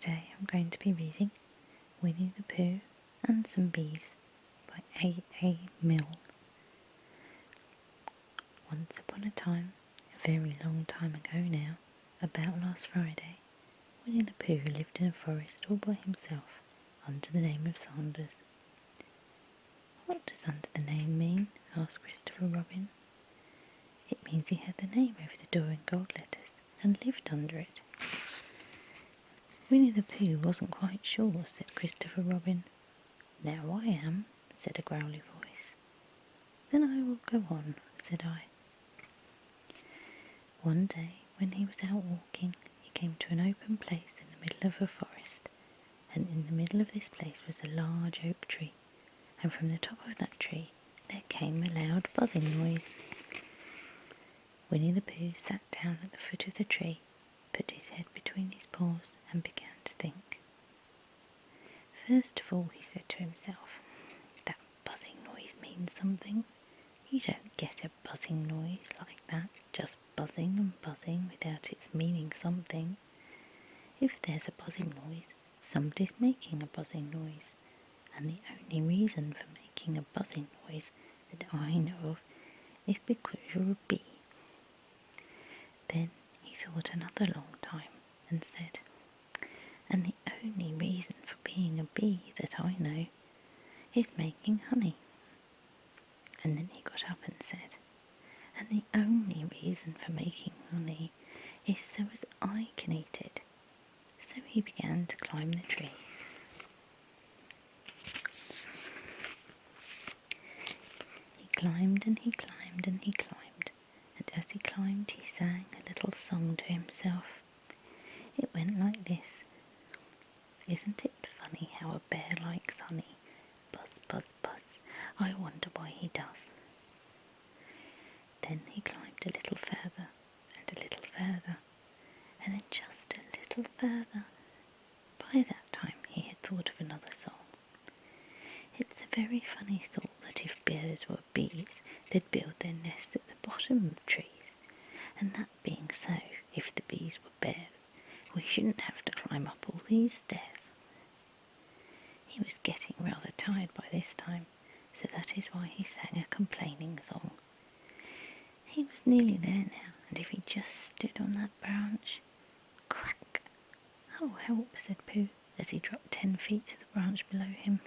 Today I'm going to be reading Winnie-the-Pooh and Some Bees by AA Milne. Once upon a time, a very long time ago now, about last Friday, Winnie-the-Pooh lived in a forest all by himself, under the name of Sanders. What does under the name mean? Asked Christopher Robin. It means he had the name over the door in gold letters and lived under it. Winnie-the-Pooh wasn't quite sure, said Christopher Robin. Now I am, said a growly voice. Then I will go on, said I. One day, when he was out walking, he came to an open place in the middle of a forest, and in the middle of this place was a large oak tree, and from the top of that tree there came a loud buzzing noise. Winnie-the-Pooh sat down at the foot of the tree, put his head between his paws, and began to think. First of all, he said to himself, that buzzing noise means something. You don't get a buzzing noise like that, just buzzing and buzzing without its meaning something. If there's a buzzing noise, somebody's making a buzzing noise, and the only reason for making a buzzing noise that I know of is because you're a bee. Then he thought another long time and said, and the only reason for being a bee that I know is making honey. And then he got up and said, and the only reason for making honey is so as I can eat it. So he began to climb the tree. He climbed and he climbed and he climbed, and as he climbed he sang a little song to himself. It went like this. Isn't it funny how a bear likes honey? Buzz, buzz, buzz. I wonder why he does. Then he climbed a little further, and a little further, and then just a little further. By that time he had thought of another song. It's a very funny thought that if bears were bees, they'd build their nests at the bottom of trees. And that being so, if the bees were bears, we shouldn't have to climb up all these stairs. He was getting rather tired by this time, so that is why he sang a complaining song. He was nearly there now, and if he just stood on that branch... Crack! Oh, help, said Pooh, as he dropped 10 feet to the branch below him.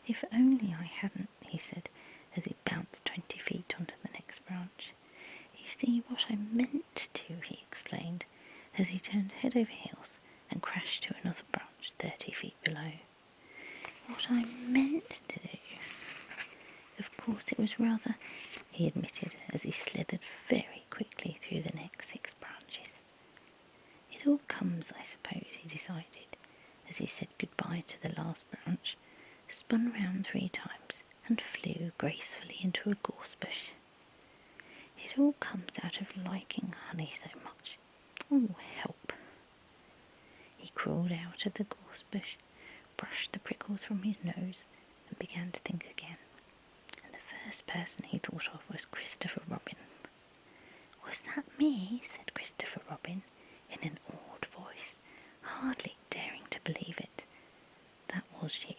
If only I hadn't, he said, as he bounced 20 feet onto the next branch. You see, what I meant to do, he explained, as he turned head over heels and crashed to another branch 30 feet below. What I meant to do. Of course it was rather, he admitted, as he slithered very quickly through the next 6 branches. It all comes, I suppose, he decided, as he said goodbye to the last branch, spun round 3 times, and flew gracefully into a gorse bush. It all comes out of liking honey so much. Oh, help! He crawled out of the gorse bush, brushed the prickles from his nose, and began to think again. And the first person he thought of was Christopher Robin. Was that me? Said Christopher Robin, in an awed voice, hardly daring to believe it. That was you.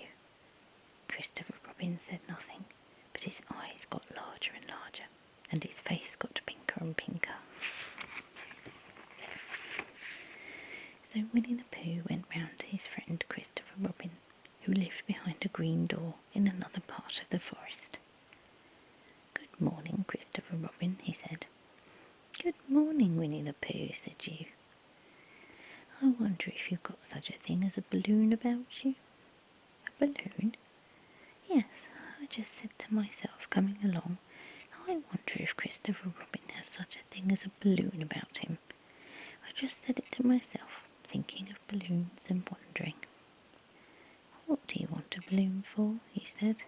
Christopher Robin said nothing, but his eyes got larger and larger, and his face got pinker and pinker. So Winnie-the-Pooh went round to his friend Christopher Robin, who lived behind a green door in another part of the forest. Good morning, Christopher Robin, he said. Good morning, Winnie-the-Pooh, said you. I wonder if you've got such a thing as a balloon about you. A balloon? Yes, I just said to myself coming along, I wonder if Christopher Robin has such a thing as a balloon about him. I just said it to myself, thinking of balloons and wondering. What do you want a balloon for? He said.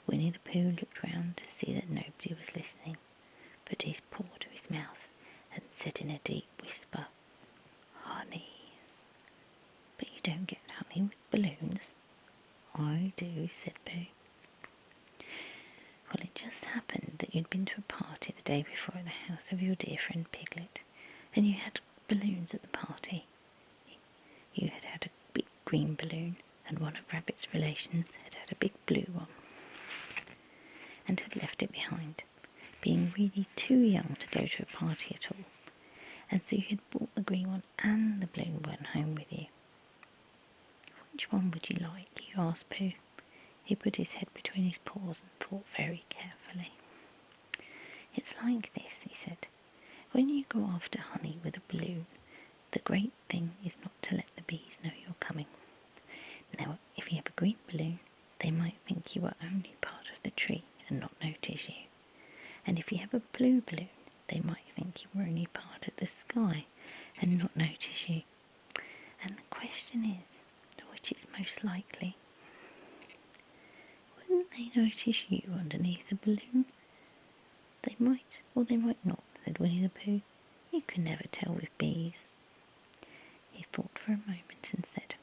Winnie-the-Pooh looked round to see that nobody was listening, put his paw to his mouth, and said in a deep whisper, Honey. But you don't get honey with balloons. I do, said Pooh. Well, it just happened that you'd been to a party the day before at the house of your dear friend Piglet, and you had balloons at the party. you had had a big green balloon, and one of Rabbit's relations had had a big blue one, and had left it behind, being really too young to go to a party at all, and so you had brought the green one and the blue one home with you. Which one would you like? You asked Pooh. He put his head between his paws and thought very carefully. It's like this, he said. When you go after honey with a balloon, the great thing is not to let the bees know you're coming. Now, if you have a green balloon, they might think you are only part of the tree and not notice you. And if you have a blue balloon, they might think you were only part of the sky and not notice you. And the question is, which is most likely? Wouldn't they notice you underneath the balloon? They might, or they might not, said Winnie-the-Pooh. You can never tell with bees. He thought for a moment and said,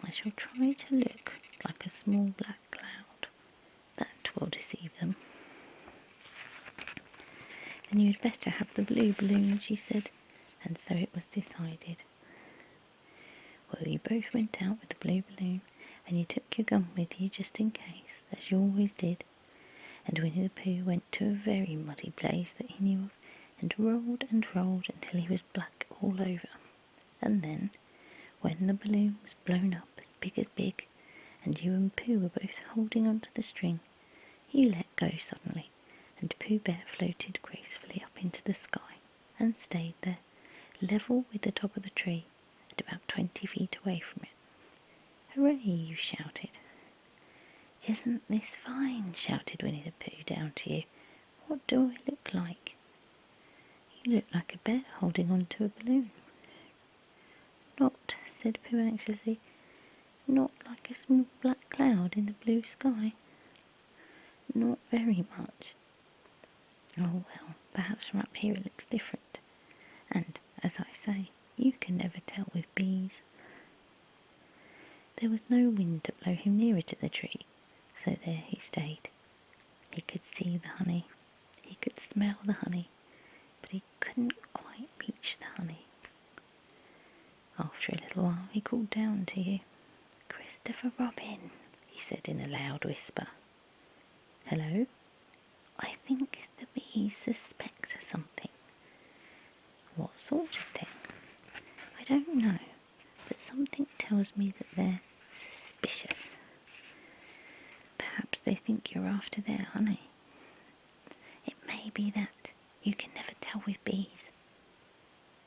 I shall try to look like a small black cloud. That will deceive them. And you'd better have the blue balloon, she said, and so it was decided. Well, you both went out with the blue balloon, and you took your gun with you just in case, as you always did. And Winnie-the-Pooh went to a very muddy place that he knew of, and rolled until he was black all over. And then, when the balloon was blown up as big, and you and Pooh were both holding onto the string, you let go suddenly, and Pooh Bear floated gracefully up into the sky, and stayed there, level with the top of the tree, at about 20 feet away from it. Hooray, you shouted. Isn't this fine? Shouted Winnie-the-Pooh down to you. What do I look like? You look like a bear holding on to a balloon. Not, said Pooh anxiously, not like a small black cloud in the blue sky. Not very much. Oh well, perhaps from up here it looks different. And, as I say, you can never tell with bees. There was no wind to blow him nearer to the tree, so there he stayed. He could see the honey, he could smell the honey, but he couldn't quite reach the honey. After a little while he called down to you. Christopher Robin, he said in a loud whisper. Hello? I think the bees suspect something. What sort of thing? I don't know, but something tells me that they're suspicious. Perhaps they think you're after their honey. It may be that. You can never tell with bees.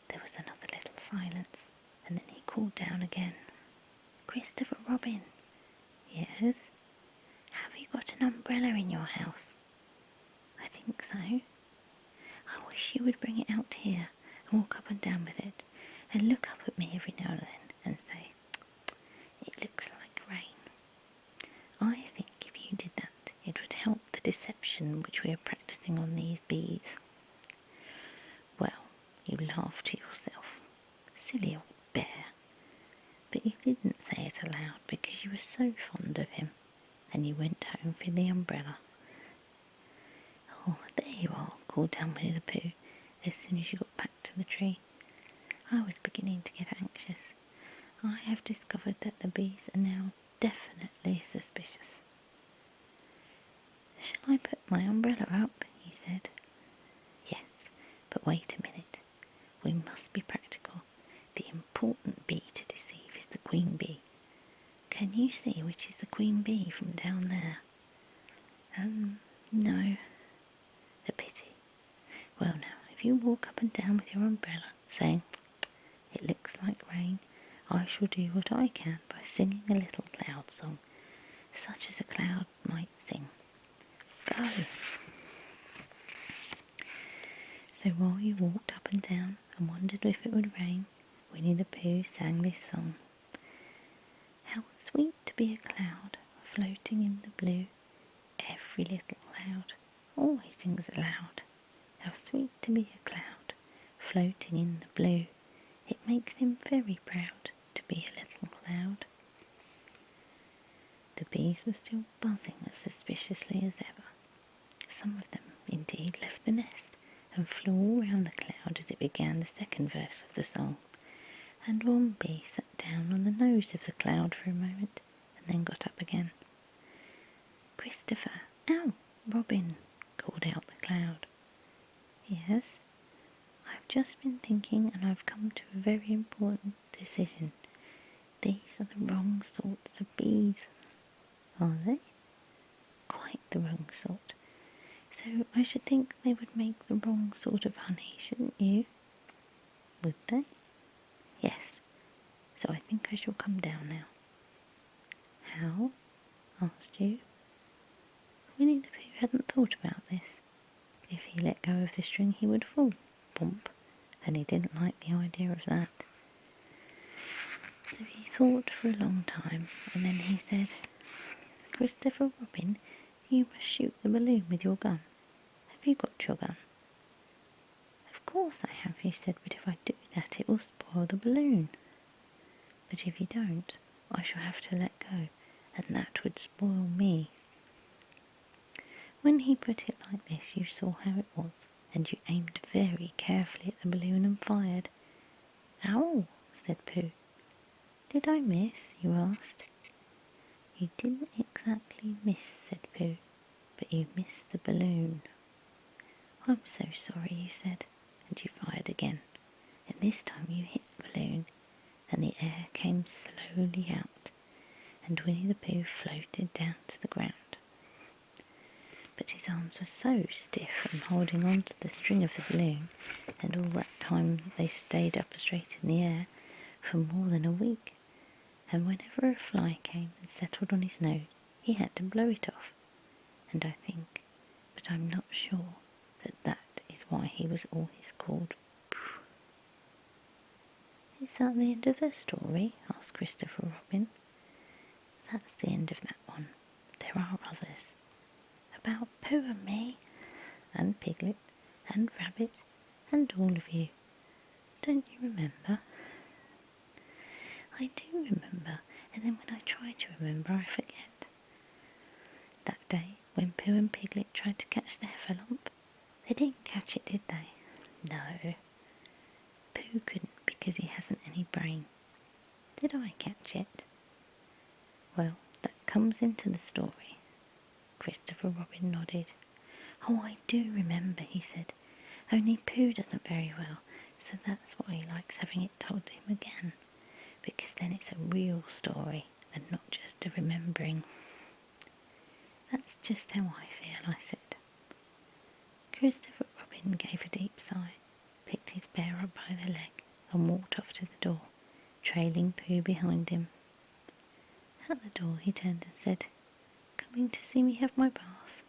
There was another little silence, and then he called down again. Christopher Robin. Yes? Have you got an umbrella in your house? I think so. I wish you would bring it out here and walk up and down with it, and look up at me every now and then and say, it looks like rain. I think if you did that, it would help the deception which we are practicing on these bees. Well, you laughed to yourself. Silly old bear. But you didn't say it aloud because you were so fond of him, and you went home for the umbrella. Oh, there you are, called down Winnie-the-Pooh as soon as you got back to the tree. I was beginning to get anxious. I have discovered that the bees are now definitely suspicious. Shall I put my umbrella up? He said. Yes, but wait a minute. We must be practical. The important bee to deceive is the queen bee. Can you see which is the queen bee from down there? No. A pity. Well now, if you walk up and down with your umbrella, saying, it looks like rain, I shall do what I can by singing a little cloud song, such as a cloud might sing. Go! So while you walked up and down and wondered if it would rain, Winnie-the-Pooh sang this song. How sweet to be a cloud, floating in the blue. Every little cloud always sings aloud. How sweet to be a cloud, floating in the blue. It makes him very proud to be a little cloud. The bees were still buzzing as suspiciously as ever. Some of them, indeed, left the nest and flew all round the cloud as it began the second verse of the song. and one bee sat down on the nose of the cloud for a moment, and then got up again. "Christopher!" "Ow! Robin!" called out the cloud. "Yes?" "I've just been thinking, and I've come to a very important decision. These are the wrong sorts of bees." "Are they?" "Quite the wrong sort. So I should think they would make the wrong sort of honey, shouldn't you?" "Would they?" "Yes. So I think I shall come down now." "How?" asked you. Winnie-the-Pooh hadn't thought about this. If he let go of the string he would fall, bump, and he didn't like the idea of that. So he thought for a long time, and then he said, "Christopher Robin, you must shoot the balloon with your gun. Have you got your gun?" "Of course I have," he said, "but if I do that it will spoil the balloon." "But if you don't, I shall have to let go, and that would spoil me." When he put it like this you saw how it was, and you aimed very carefully at the balloon and fired. "Ow!" said Pooh. "Did I miss?" you asked. "You didn't exactly miss," said Pooh, "but you missed the balloon." "I'm so sorry," you said, and you fired again, and this time you hit the balloon, and the air came slowly out, and Winnie-the-Pooh floated down to the ground. But his arms were so stiff from holding on to the string of the balloon, and all that time they stayed up straight in the air for more than a week, and whenever a fly came and settled on his nose he had to blow it off, and I think, but I'm not sure, that is why he was always called Pooh. "Is that the end of the story?" asked Christopher Robin. "That's the end of that one. There are others. About Pooh and me, and Piglet, and Rabbit, and all of you. Don't you remember?" "I do remember, and then when I try to remember I forget. That day when Pooh and Piglet tried to catch the heffalump, they didn't catch it, did they?" "No. Pooh couldn't because he hasn't any brain. Did I catch it?" "Well, that comes into the story." Christopher Robin nodded. "Oh, I do remember," he said. "Only Pooh doesn't very well, so that's why he likes having it told to him again, because then it's a real story and not just a remembering." "That's just how I feel," I said. Christopher Robin gave a deep sigh, picked his bear up by the leg, and walked off to the door, trailing Pooh behind him. At the door he turned and said, "Coming to see me have my bath?"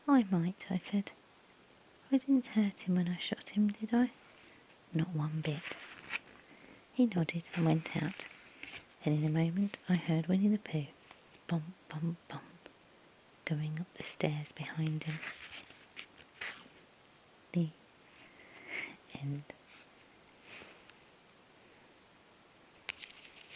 "I might," I said. "I didn't hurt him when I shot him, did I?" "Not one bit." He nodded and went out, and in a moment I heard Winnie-the-Pooh, bump, bump, bump, going up the stairs behind him. The end.